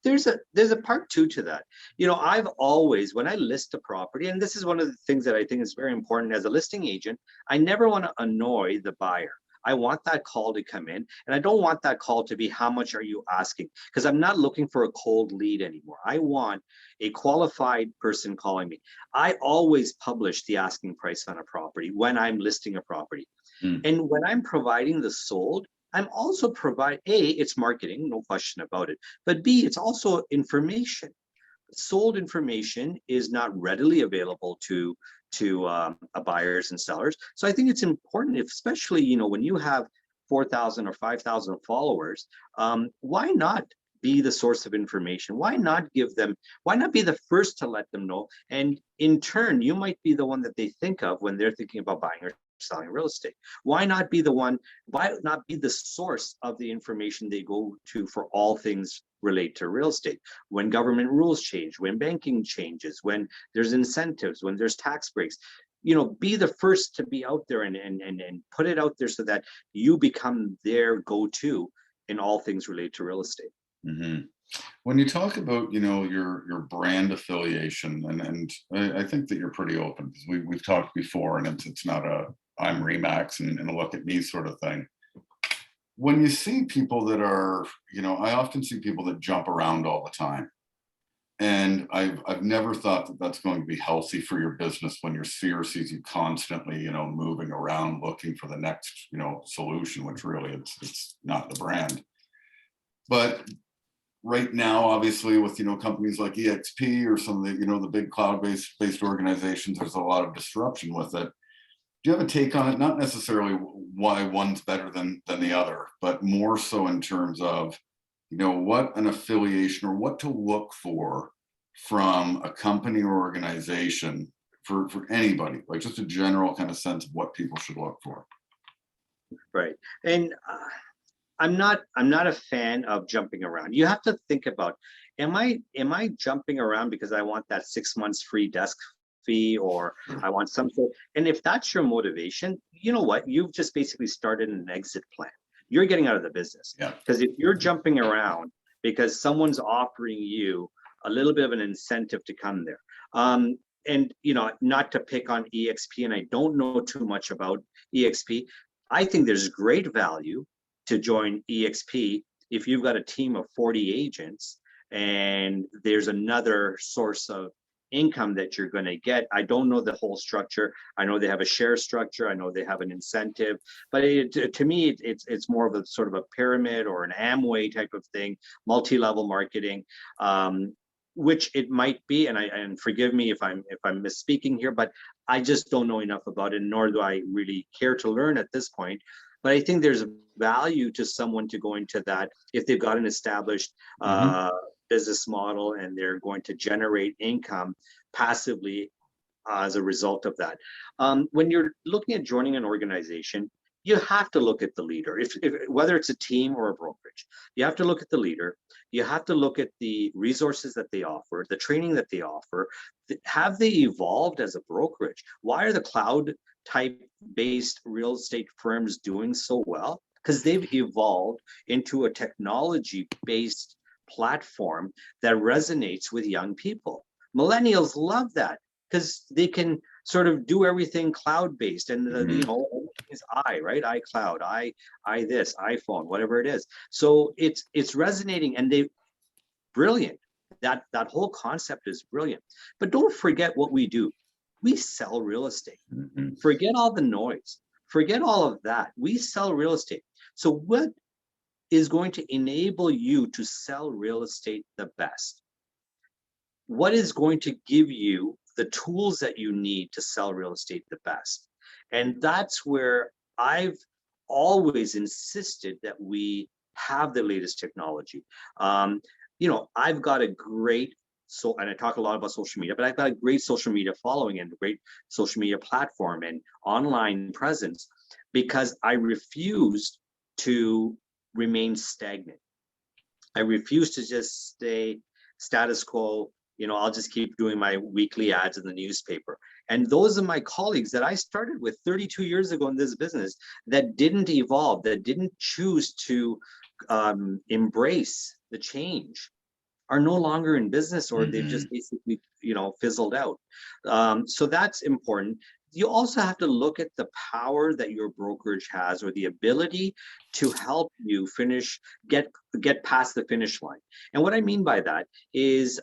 there's a part two to that. You know, I've always, when I list a property, and this is one of the things that I think is very important as a listing agent, I never want to annoy the buyer. I want that call to come in, and I don't want that call to be, how much are you asking? Because I'm not looking for a cold lead anymore. I want a qualified person calling me. I always publish the asking price on a property when I'm listing a property. mm, And when I'm providing the sold, I'm also provide A, it's marketing, no question about it, but B, it's also information. Sold information is not readily available to buyers and sellers. So I think it's important, if, especially when you have 4,000 or 5,000 followers, why not be the source of information? Why not give them? Why not be the first to let them know? And in turn, you might be the one that they think of when they're thinking about buying or selling real estate. Why not be the one? Why not be the source of the information they go to for all things relate to real estate? When government rules change, when banking changes, when there's incentives, when there's tax breaks, be the first to be out there and put it out there so that you become their go-to in all things related to real estate. Hmm. When you talk about, your brand affiliation, and I think that you're pretty open, because we've talked before, and it's not a I'm Remax and a look at me sort of thing. When you see people that are, I often see people that jump around all the time. And I've never thought that that's going to be healthy for your business when your sphere sees you constantly, moving around looking for the next, solution, which really it's not the brand. But right now, obviously, with companies like EXP or some of the the big cloud-based organizations, there's a lot of disruption with it. Do you have a take on it? Not necessarily why one's better than the other, but more so in terms of what an affiliation or what to look for from a company or organization for anybody, like just a general kind of sense of what people should look for. Right. And I'm not a fan of jumping around. You have to think about, am I jumping around because I want that 6 months free desk fee, or I want some sort, and if that's your motivation, you know what? You've just basically started an exit plan. You're getting out of the business. Yeah. Because if you're jumping around because someone's offering you a little bit of an incentive to come there, and not to pick on EXP, and I don't know too much about EXP, I think there's great value to join EXP if you've got a team of 40 agents and there's another source of income that you're going to get. I don't know the whole structure. I know they have a share structure. I know they have an incentive, but to me, it's more of a sort of a pyramid or an Amway type of thing, multi-level marketing, which it might be. And forgive me if I'm misspeaking here, but I just don't know enough about it, nor do I really care to learn at this point. But I think there's value to someone to go into that if they've got an established business model and they're going to generate income passively as a result of that. When you're looking at joining an organization, you have to look at the leader. If whether it's a team or a brokerage, you have to look at the leader. You have to look at the resources that they offer, the training that they offer. Have they evolved as a brokerage? Why are the cloud type based real estate firms doing so well? Because they've evolved into a technology based platform that resonates with young people. Millennials love that because they can sort of do everything cloud based, and is right, iCloud, I this iPhone, whatever it is. So it's resonating, and they brilliant. That whole concept is brilliant. But don't forget what we do. We sell real estate. Forget all the noise. Forget all of that. We sell real estate. So what is going to enable you to sell real estate the best? What is going to give you the tools that you need to sell real estate the best? And that's where I've always insisted that we have the latest technology. I've got a great, and I talk a lot about social media, but I've got a great social media following and a great social media platform and online presence because I refused to remain stagnant. I refuse to just stay status quo. I'll just keep doing my weekly ads in the newspaper. And those are my colleagues that I started with 32 years ago in this business that didn't evolve, that didn't choose to embrace the change, are no longer in business, or they've just basically, fizzled out. So that's important. you also have to look at the power that your brokerage has, or the ability to help you get past the finish line. And what I mean by that is,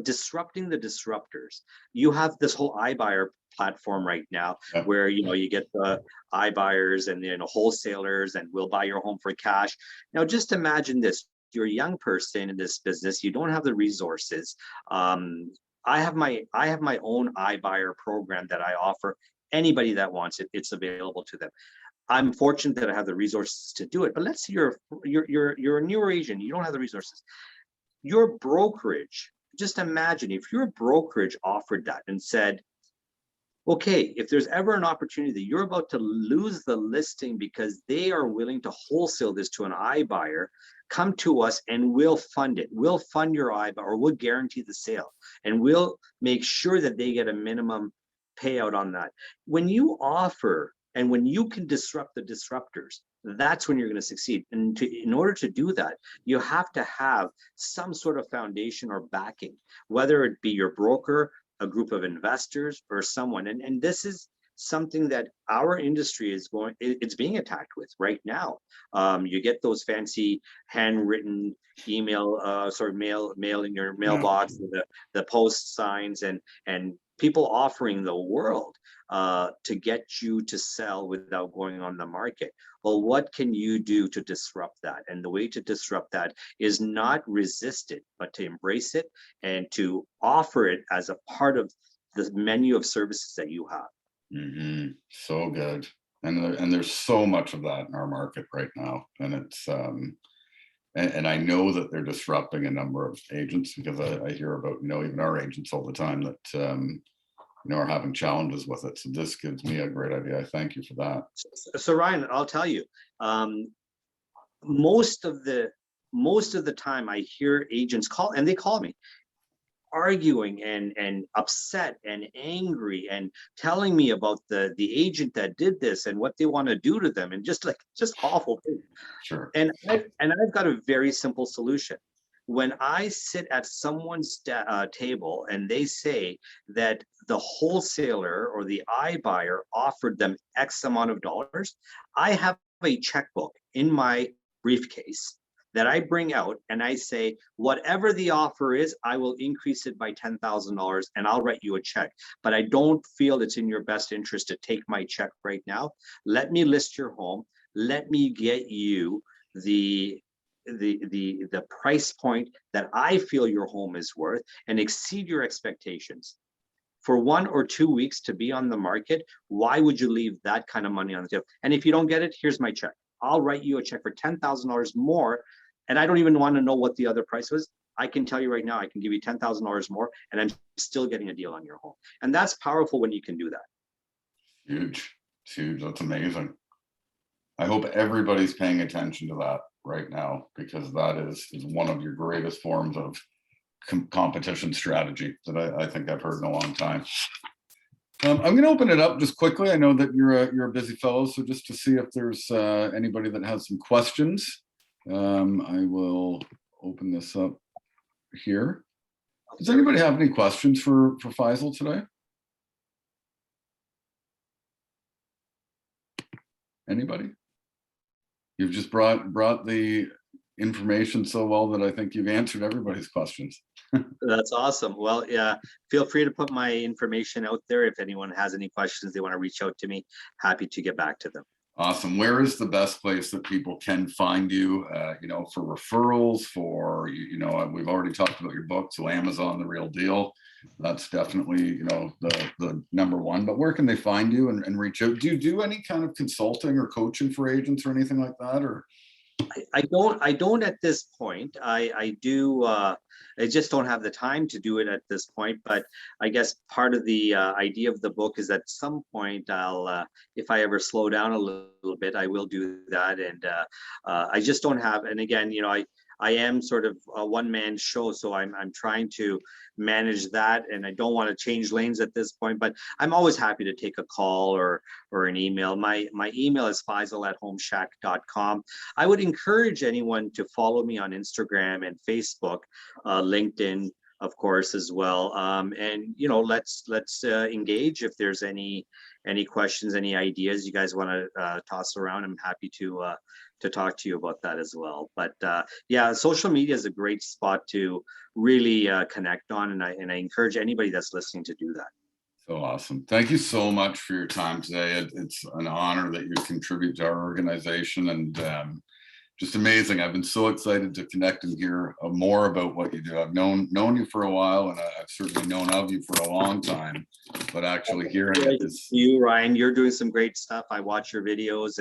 disrupting the disruptors. You have this whole iBuyer platform right now, Yeah. where you get the iBuyers and wholesalers, and will buy your home for cash. Now, just imagine this: you're a young person in this business, you don't have the resources. I have my own iBuyer program that I offer anybody that wants it. It's available to them. I'm fortunate that I have the resources to do it. But let's say you're a newer agent, you don't have the resources. Your brokerage, just imagine if your brokerage offered that and said, okay, if there's ever an opportunity that you're about to lose the listing because they are willing to wholesale this to an iBuyer, come to us and we'll fund it. We'll fund your iBuyer, or we'll guarantee the sale, and we'll make sure that they get a minimum payout on that. When you offer, and when you can disrupt the disruptors, that's when you're going to succeed. And in order to do that, you have to have some sort of foundation or backing, whether it be your broker, a group of investors, or someone. And this is something that our industry it's being attacked with right now. You get those fancy handwritten email, mail in your mailbox, the post signs, and people offering the world to get you to sell without going on the market. Well, what can you do to disrupt that? And the way to disrupt that is not resist it, but to embrace it and to offer it as a part of the menu of services that you have. Mm-hmm. So good. And there's so much of that in our market right now. And it's, and I know that they're disrupting a number of agents, because I hear about, even our agents all the time that, are having challenges with it. So this gives me a great idea. I thank you for that. So Ryan, I'll tell you, most of the time I hear agents call, and they call me arguing and upset and angry and telling me about the agent that did this and what they want to do to them, and just awful things. Sure. And I've got a very simple solution. When I sit at someone's table and they say that the wholesaler or the iBuyer offered them X amount of dollars, I have a checkbook in my briefcase that I bring out, and I say, whatever the offer is, I will increase it by $10,000 and I'll write you a check. But I don't feel it's in your best interest to take my check right now. Let me list your home. Let me get you the price point that I feel your home is worth, and exceed your expectations. For 1 or 2 weeks to be on the market, why would you leave that kind of money on the table? And if you don't get it, here's my check. I'll write you a check for $10,000 more, and I don't even want to know what the other price was. I can tell you right now, I can give you $10,000 more, and I'm still getting a deal on your home. And that's powerful when you can do that. Huge. It's huge. That's amazing. I hope everybody's paying attention to that right now, because that is one of your greatest forms of competition strategy that I think I've heard in a long time. I'm going to open it up just quickly. I know that you're a busy fellow, so just to see if there's anybody that has some questions, I will open this up here. Does anybody have any questions for Faisal today? Anybody? You've just brought the information so well that I think you've answered everybody's questions. That's awesome. Well, yeah, feel free to put my information out there. If anyone has any questions, they want to reach out to me, happy to get back to them. Awesome. Where is the best place that people can find you, for referrals, for, we've already talked about your book, so Amazon, The Real Deal. That's definitely, the number one, but where can they find you and reach out? Do you do any kind of consulting or coaching for agents or anything like that? Or I don't at this point. I do. I just don't have the time to do it at this point. But I guess part of the idea of the book is at some point I'll, if I ever slow down a little bit, I will do that. And I just don't have. And again, I am sort of a one-man show, so I'm trying to manage that, and I don't want to change lanes at this point. But I'm always happy to take a call or an email. My email is faisal@homeshack.com. I would encourage anyone to follow me on Instagram and Facebook, LinkedIn, of course, as well. And you know, let's engage if there's any questions, any ideas you guys want to toss around. I'm happy to talk to you about that as well. But yeah, social media is a great spot to really connect on, and I encourage anybody that's listening to do that. So awesome. Thank you so much for your time today. It's an honor that you contribute to our organization, and just amazing. I've been so excited to connect and hear more about what you do. I've known you for a while, and I've certainly known of you for a long time, but actually hearing it is... You, Ryan, you're doing some great stuff. I watch your videos,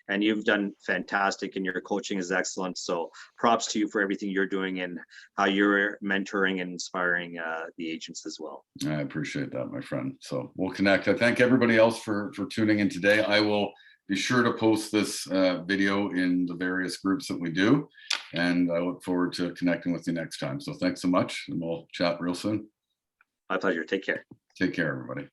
and you've done fantastic, and your coaching is excellent. So props to you for everything you're doing and how you're mentoring and inspiring the agents as well. I appreciate that, my friend. So we'll connect. I thank everybody else for tuning in today. I will be sure to post this video in the various groups that we do, and I look forward to connecting with you next time. So thanks so much, and we'll chat real soon. My pleasure. Take care. Take care, everybody.